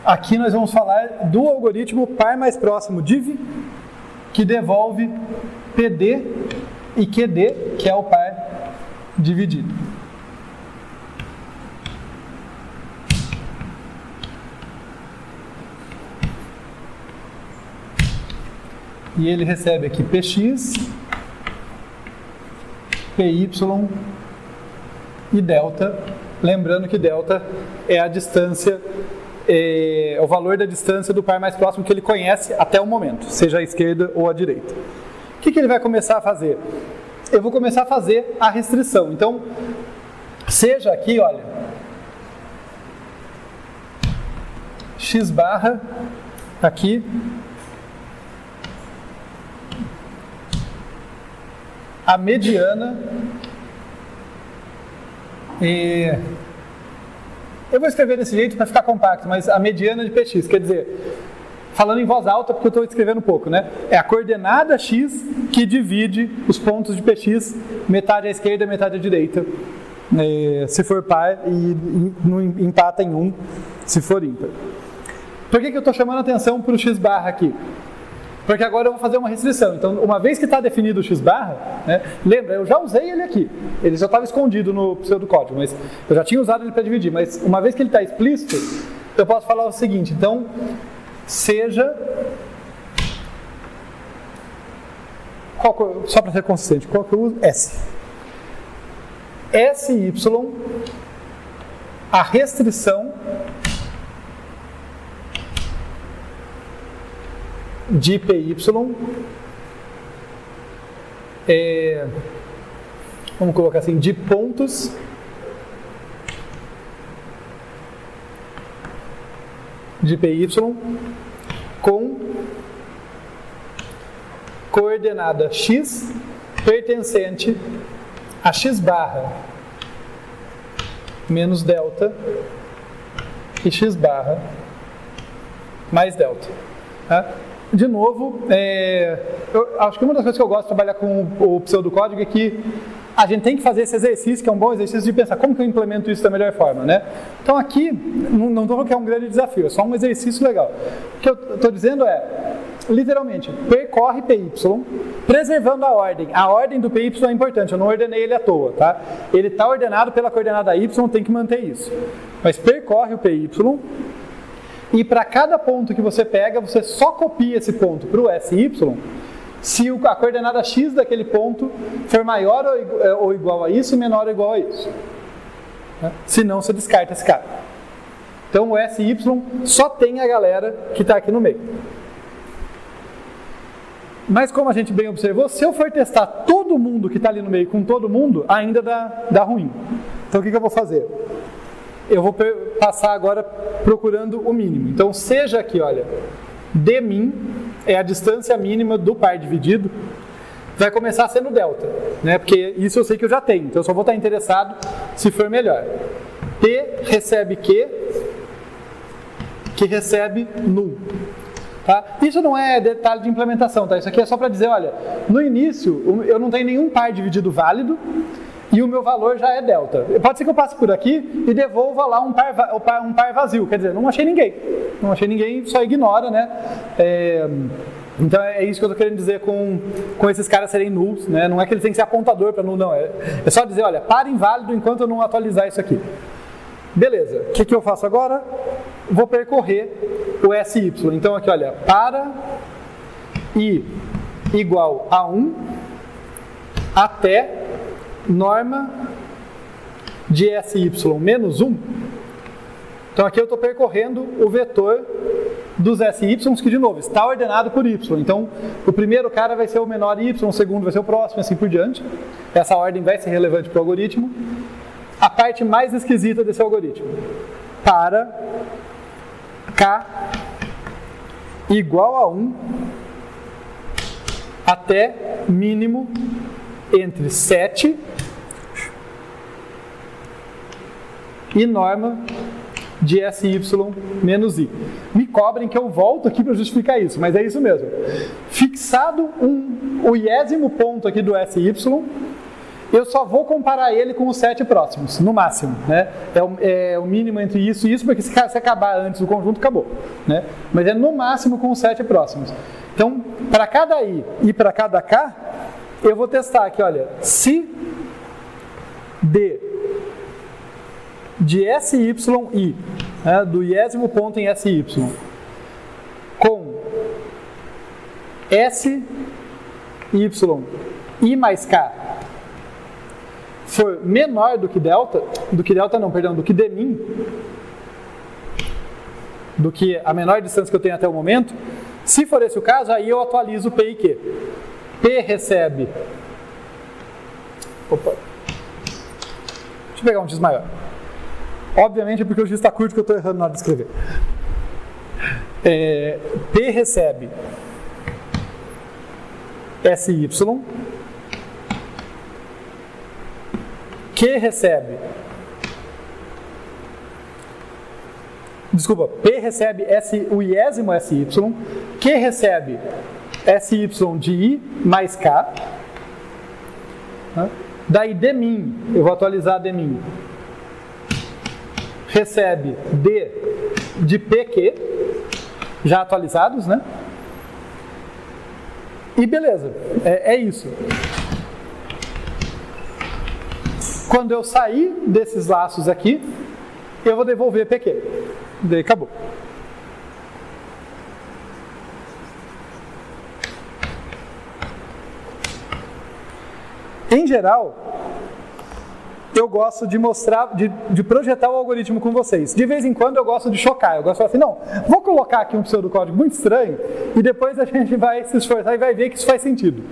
Aqui nós vamos falar do algoritmo par mais próximo div, que devolve PD e QD, que é o par dividido. E ele recebe aqui Px, Py e delta. Lembrando que delta é a distância, é o valor da distância do par mais próximo que ele conhece até o momento, seja a esquerda ou a direita. O que ele vai começar a fazer? Eu vou começar a fazer a restrição. Então, seja aqui, olha, x barra aqui, a mediana, eu vou escrever desse jeito para ficar compacto, mas a mediana de Px, quer dizer, falando em voz alta porque eu estou escrevendo pouco, né? É a coordenada x que divide os pontos de Px, metade à esquerda, metade à direita, se for par, e não empata em 1 se for ímpar. Por que eu estou chamando a atenção para o x barra aqui? Porque agora eu vou fazer uma restrição. Então, uma vez que está definido o x barra, né, lembra, eu já usei ele aqui. Ele já estava escondido no pseudocódigo, mas eu já tinha usado ele para dividir. Mas uma vez que ele está explícito, eu posso falar o seguinte. Então, seja... só para ser consistente, qual que eu uso? S. SY, a restrição de PY, vamos colocar assim, de pontos de PY com coordenada x pertencente a x barra menos delta e x barra mais delta. Tá? De novo, eu acho que uma das coisas que eu gosto de trabalhar com o pseudocódigo é que a gente tem que fazer esse exercício, que é um bom exercício de pensar como que eu implemento isso da melhor forma, né? Então aqui, não estou falando que é um grande desafio, é só um exercício legal. O que eu estou dizendo é, literalmente, percorre PY, preservando a ordem. A ordem do PY é importante, eu não ordenei ele à toa, tá? Ele está ordenado pela coordenada Y, tem que manter isso. Mas percorre o PY, e para cada ponto que você pega, você só copia esse ponto para o SY se a coordenada x daquele ponto for maior ou igual a isso e menor ou igual a isso. Senão você descarta esse cara. Então o SY só tem a galera que está aqui no meio. Mas como a gente bem observou, se eu for testar todo mundo que está ali no meio com todo mundo, ainda dá ruim. Então o que eu vou fazer? Eu vou passar agora procurando o mínimo. Então, seja aqui, olha, dmin é a distância mínima do par dividido, vai começar sendo delta, né? Porque isso eu sei que eu já tenho, então eu só vou estar interessado se for melhor. P recebe Q, que recebe null. Tá? Isso não é detalhe de implementação, tá? Isso aqui é só para dizer, olha, no início eu não tenho nenhum par dividido válido, e o meu valor já é delta. Pode ser que eu passe por aqui e devolva lá um par vazio. Quer dizer, não achei ninguém, só ignora, né? Então é isso que eu estou querendo dizer com esses caras serem nulls, né? Não é que eles têm que ser apontador para null, não. É só dizer, olha, par inválido enquanto eu não atualizar isso aqui. Beleza, o que eu faço agora? Vou percorrer o SY. Então aqui, olha, para i igual a 1 até norma de SY menos 1. Então aqui eu estou percorrendo o vetor dos SY, que de novo está ordenado por Y. Então o primeiro cara vai ser o menor Y, o segundo vai ser o próximo, assim por diante. Essa ordem vai ser relevante para o algoritmo. A parte mais esquisita desse algoritmo: para K igual a 1 até mínimo entre 7 e norma de SY menos I. Me cobrem que eu volto aqui para justificar isso, mas é isso mesmo. Fixado o iésimo ponto aqui do SY, eu só vou comparar ele com os 7 próximos, no máximo, né? É o mínimo entre isso e isso, porque se acabar antes do conjunto, acabou, né? Mas é no máximo com os 7 próximos. Então, para cada I e para cada K, eu vou testar aqui, olha, se D de SYI, né, do iésimo ponto em SY, com SY I mais K for menor do que delta não, perdão, do que Dmin, do que a menor distância que eu tenho até o momento, se for esse o caso, aí eu atualizo P e Q. P recebe... Opa. Deixa eu pegar um X maior. Obviamente é porque o X está curto que eu estou errando na hora de escrever. P recebe SY, Q recebe... Desculpa, P recebe o iésimo SY, Q recebe SY de I mais K. Daí Dmin, eu vou atualizar Dmin, recebe D de PQ, já atualizados, né? E beleza, é isso. Quando eu sair desses laços aqui, eu vou devolver PQ. Daí acabou. Em geral, eu gosto de mostrar, de projetar o algoritmo com vocês. De vez em quando eu gosto de chocar. Eu gosto de falar assim, não, vou colocar aqui um pseudocódigo muito estranho e depois a gente vai se esforçar e vai ver que isso faz sentido.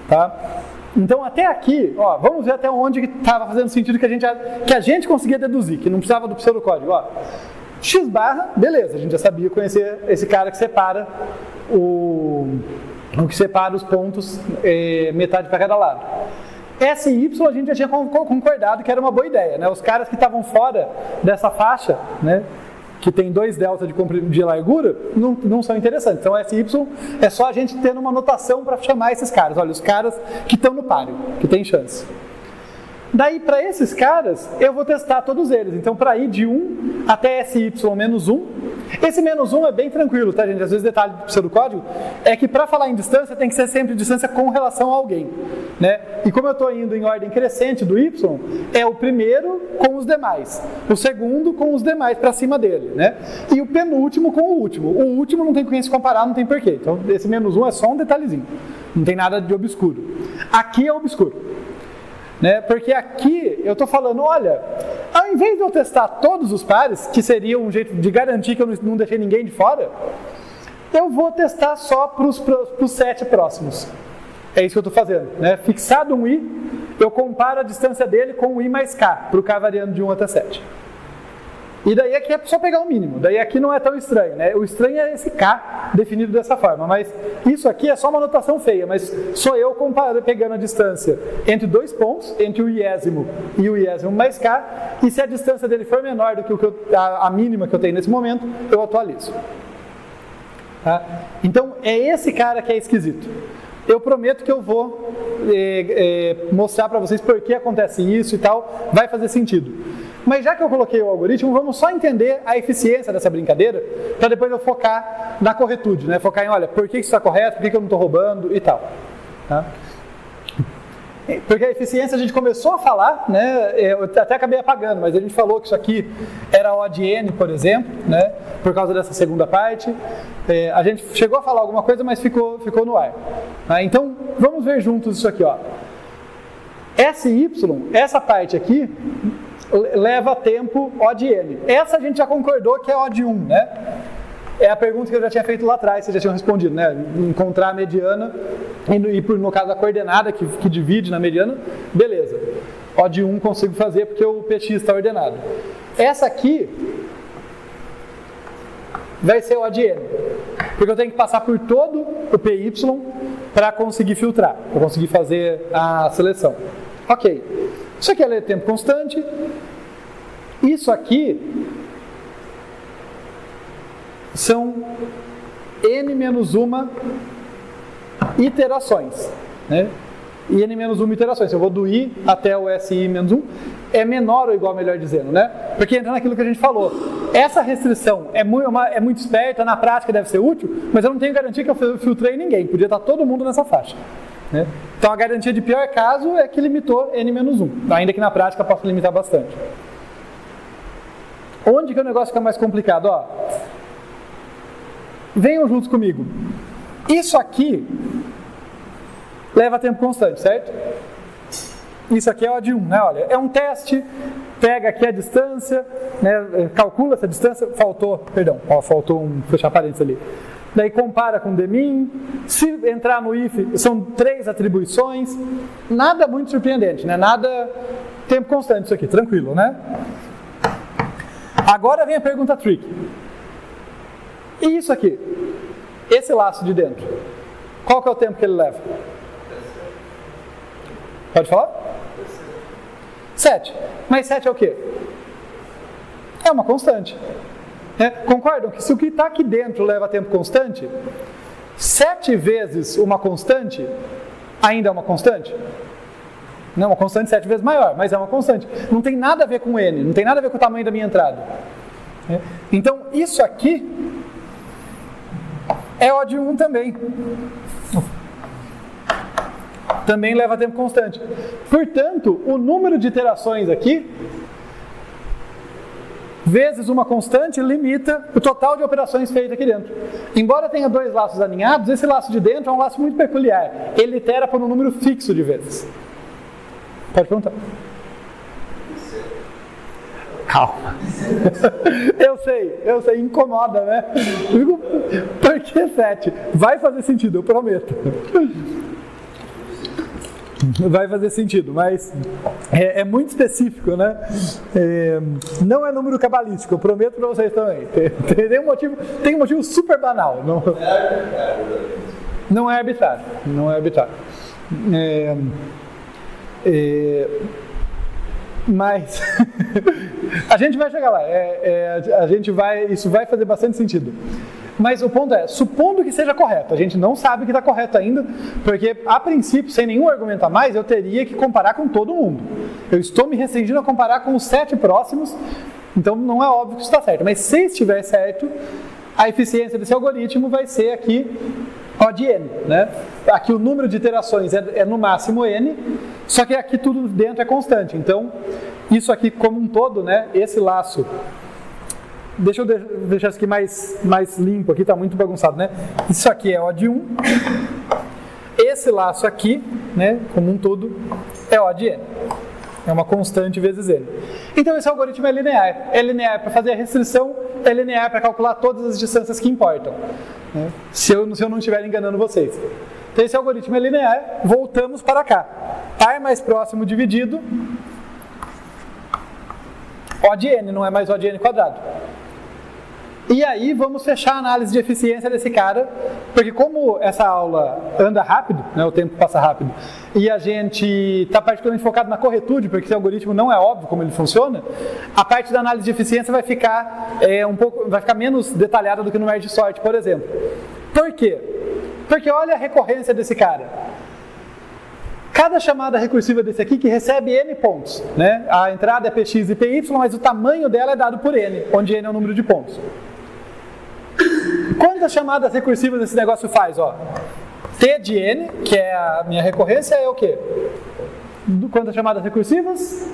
Tá? Então até aqui, ó, vamos ver até onde estava fazendo sentido que a gente conseguia deduzir, que não precisava do pseudocódigo. Ó. X barra, beleza, a gente já sabia conhecer esse cara que separa que separa os pontos metade para cada lado. SY a gente já tinha concordado que era uma boa ideia, né? Os caras que estavam fora dessa faixa, né, que tem 2 delta de largura, não são interessantes. Então SY é só a gente tendo uma notação para chamar esses caras. Olha, os caras que estão no páreo, que tem chance. Daí, para esses caras, eu vou testar todos eles. Então, para ir de 1 até SY menos 1, esse menos 1 é bem tranquilo, tá, gente? Às vezes, detalhe do pseudocódigo é que para falar em distância, tem que ser sempre distância com relação a alguém, né? E como eu estou indo em ordem crescente do Y, é o primeiro com os demais, o segundo com os demais para cima dele, né? E o penúltimo com o último. O último não tem com quem se comparar, não tem porquê. Então, esse menos 1 é só um detalhezinho. Não tem nada de obscuro. Aqui é obscuro. Né? Porque aqui eu estou falando, olha, ao invés de eu testar todos os pares, que seria um jeito de garantir que eu não deixei ninguém de fora, eu vou testar só para os 7 próximos. É isso que eu estou fazendo. Né? Fixado um I, eu comparo a distância dele com o I mais K, para o K variando de 1 até 7. E daí aqui é só pegar o mínimo, daí aqui não é tão estranho, né? O estranho é esse K definido dessa forma, mas isso aqui é só uma notação feia, mas sou eu pegando a distância entre 2 pontos, entre o iésimo e o iésimo mais K, e se a distância dele for menor do que a mínima que eu tenho nesse momento, eu atualizo. Tá? Então é esse cara que é esquisito. Eu prometo que eu vou mostrar para vocês por que acontece isso e tal, vai fazer sentido. Mas já que eu coloquei o algoritmo, vamos só entender a eficiência dessa brincadeira, para depois eu focar na corretude, né? Focar em, olha, por que isso está correto, por que eu não estou roubando e tal. Tá? Porque a eficiência a gente começou a falar, né? Eu até acabei apagando, mas a gente falou que isso aqui era O de N, por exemplo, né? Por causa dessa segunda parte. A gente chegou a falar alguma coisa, mas ficou no ar. Tá? Então, vamos ver juntos isso aqui. Ó. SY, essa parte aqui, leva tempo O de N. Essa a gente já concordou que é O de 1, né? É a pergunta que eu já tinha feito lá atrás, vocês já tinham respondido, né? Encontrar a mediana e no caso a coordenada que divide na mediana, beleza. O de 1 consigo fazer porque o PX está ordenado. Essa aqui vai ser O de N, porque eu tenho que passar por todo o PY para conseguir filtrar, para conseguir fazer a seleção. Ok. Isso aqui é tempo constante. Isso aqui são N-1 iterações. Né? e n-1 iterações. Se eu vou do i até o si-1, é menor ou igual, melhor dizendo, né? Porque entra naquilo que a gente falou. Essa restrição é muito esperta, na prática deve ser útil, mas eu não tenho garantia que eu filtrei ninguém. Podia estar todo mundo nessa faixa, né? Então a garantia de pior caso é que limitou n-1, ainda que na prática possa limitar bastante. Onde que o negócio fica mais complicado? Ó, venham juntos comigo. Isso aqui leva tempo constante, certo? Isso aqui é o de 1, né? Olha, é um teste, pega aqui a distância, né? Calcula essa distância, faltou um fechar parênteses ali. Daí compara com o demin, se entrar no if, são 3 atribuições, nada muito surpreendente, né? Nada, tempo constante isso aqui, tranquilo, né? Agora vem a pergunta tricky. E isso aqui? Esse laço de dentro, qual que é o tempo que ele leva? Pode falar? 7. Mas 7 é o quê? É uma constante. Concordam que se o que está aqui dentro leva tempo constante, 7 vezes uma constante ainda é uma constante? Não, uma constante 7 vezes maior, mas é uma constante. Não tem nada a ver com n, não tem nada a ver com o tamanho da minha entrada. Então, isso aqui é O de 1 também. Também leva tempo constante. Portanto, o número de iterações aqui, vezes uma constante, limita o total de operações feitas aqui dentro. Embora tenha 2 laços alinhados, esse laço de dentro é um laço muito peculiar. Ele itera por um número fixo de vezes. Pode perguntar. Calma. Eu sei, incomoda, né? Por que 7? Vai fazer sentido, eu prometo. Vai fazer sentido, mas é muito específico, né? Não é número cabalístico, eu prometo para vocês também. Tem um motivo super banal. Não é arbitrário. Mas a gente vai chegar lá. Isso vai fazer bastante sentido. Mas o ponto é, supondo que seja correto, a gente não sabe que está correto ainda, porque a princípio, sem nenhum argumento a mais, eu teria que comparar com todo mundo. Eu estou me restringindo a comparar com os 7 próximos, então não é óbvio que isso está certo. Mas se estiver certo, a eficiência desse algoritmo vai ser aqui O de n, né? Aqui o número de iterações é no máximo n, só que aqui tudo dentro é constante. Então, isso aqui como um todo, né? Esse laço... Deixa eu deixar isso aqui mais limpo, aqui está muito bagunçado, né? Isso aqui é O de 1. Esse laço aqui, né, como um todo, é O de n. É uma constante vezes n. Então esse algoritmo é linear. É linear para fazer a restrição, é linear para calcular todas as distâncias que importam, né? Se eu não estiver enganando vocês. Então esse algoritmo é linear, voltamos para cá. Par mais próximo dividido, O de n, não é mais O de n quadrado. E aí vamos fechar a análise de eficiência desse cara, porque como essa aula anda rápido, né, o tempo passa rápido, e a gente está particularmente focado na corretude, porque esse algoritmo não é óbvio como ele funciona, a parte da análise de eficiência vai ficar vai ficar menos detalhada do que no merge sort, por exemplo. Por quê? Porque olha a recorrência desse cara. Cada chamada recursiva desse aqui que recebe n pontos, né? A entrada é px e py, mas o tamanho dela é dado por n, onde n é o número de pontos. Quantas chamadas recursivas esse negócio faz? Ó? T de n, que é a minha recorrência, é o quê? Quantas chamadas recursivas?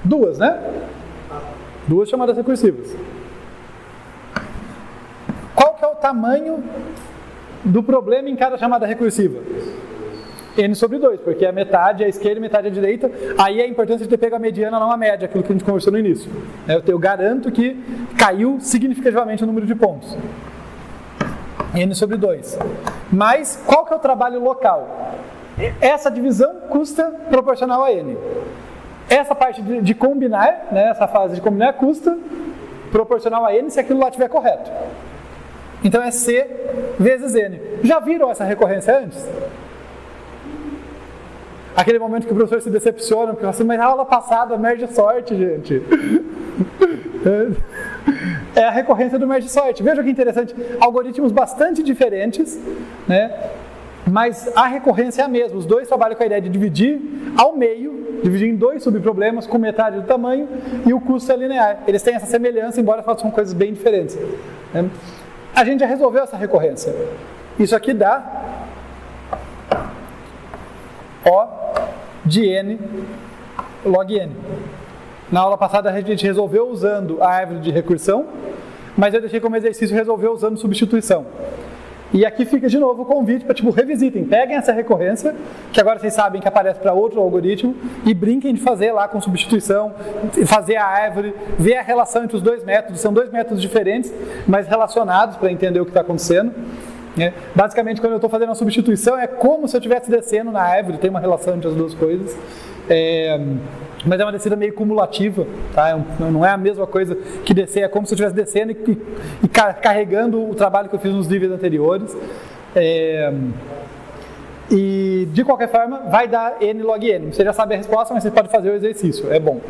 2, né? 2 chamadas recursivas. Qual que é o tamanho do problema em cada chamada recursiva? N sobre 2, porque a metade é a esquerda e metade é a direita. Aí é a importância de ter pego a mediana, não a média, aquilo que a gente conversou no início. Eu garanto que caiu significativamente o número de pontos. N sobre 2. Mas qual que é o trabalho local? Essa divisão custa proporcional a N. Essa parte de combinar, né, essa fase de combinar, custa proporcional a N se aquilo lá estiver correto. Então é C vezes N. Já viram essa recorrência antes? Aquele momento que o professor se decepciona, porque fala assim, mas a aula passada, merge sorte, gente. é a recorrência do merge sort. Veja que interessante, algoritmos bastante diferentes, né? Mas a recorrência é a mesma. Os dois trabalham com a ideia de dividir ao meio, dividir em 2 subproblemas com metade do tamanho, e o custo é linear. Eles têm essa semelhança, embora façam coisas bem diferentes, né? A gente já resolveu essa recorrência. Isso aqui dá O de n log n. Na aula passada a gente resolveu usando a árvore de recursão, mas eu deixei como exercício resolver usando substituição. E aqui fica de novo o convite para, revisitem, peguem essa recorrência, que agora vocês sabem que aparece para outro algoritmo, e brinquem de fazer lá com substituição, fazer a árvore, ver a relação entre os 2 métodos. São 2 métodos diferentes, mas relacionados para entender o que está acontecendo. Basicamente, quando eu estou fazendo a substituição, é como se eu estivesse descendo na árvore, tem uma relação entre as duas coisas. Mas é uma descida meio cumulativa, tá? Não é a mesma coisa que descer, é como se eu estivesse descendo e carregando o trabalho que eu fiz nos níveis anteriores. E de qualquer forma vai dar n log n. Você já sabe a resposta, mas você pode fazer o exercício, é bom.